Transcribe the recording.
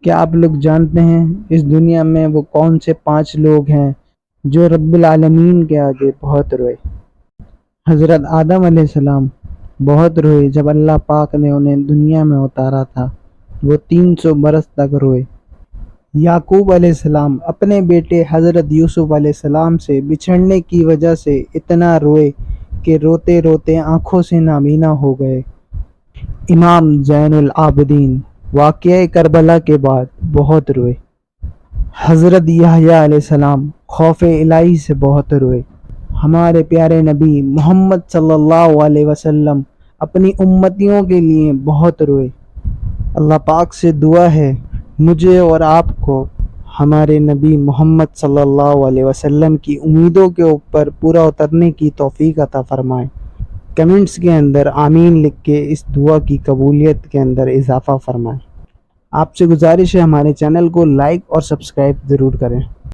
کیا آپ لوگ جانتے ہیں اس دنیا میں وہ کون سے 5 لوگ ہیں جو رب العالمین کے آگے بہت روئے؟ حضرت آدم علیہ السلام بہت روئے جب اللہ پاک نے انہیں دنیا میں اتارا تھا، وہ 300 برس تک روئے۔ یعقوب علیہ السلام اپنے بیٹے حضرت یوسف علیہ السلام سے بچھڑنے کی وجہ سے اتنا روئے کہ روتے روتے آنکھوں سے نابینا ہو گئے۔ امام زین العابدین واقعہ کربلا کے بعد بہت روئے۔ حضرت یحییٰ علیہ السلام خوف الہی سے بہت روئے۔ ہمارے پیارے نبی محمد صلی اللہ علیہ وسلم اپنی امتیوں کے لیے بہت روئے۔ اللہ پاک سے دعا ہے مجھے اور آپ کو ہمارے نبی محمد صلی اللہ علیہ وسلم کی امیدوں کے اوپر پورا اترنے کی توفیق عطا فرمائے۔ کمنٹس کے اندر آمین لکھ کے اس دعا کی قبولیت کے اندر اضافہ فرمائیں۔ آپ سے گزارش ہے ہمارے چینل کو لائک اور سبسکرائب ضرور کریں۔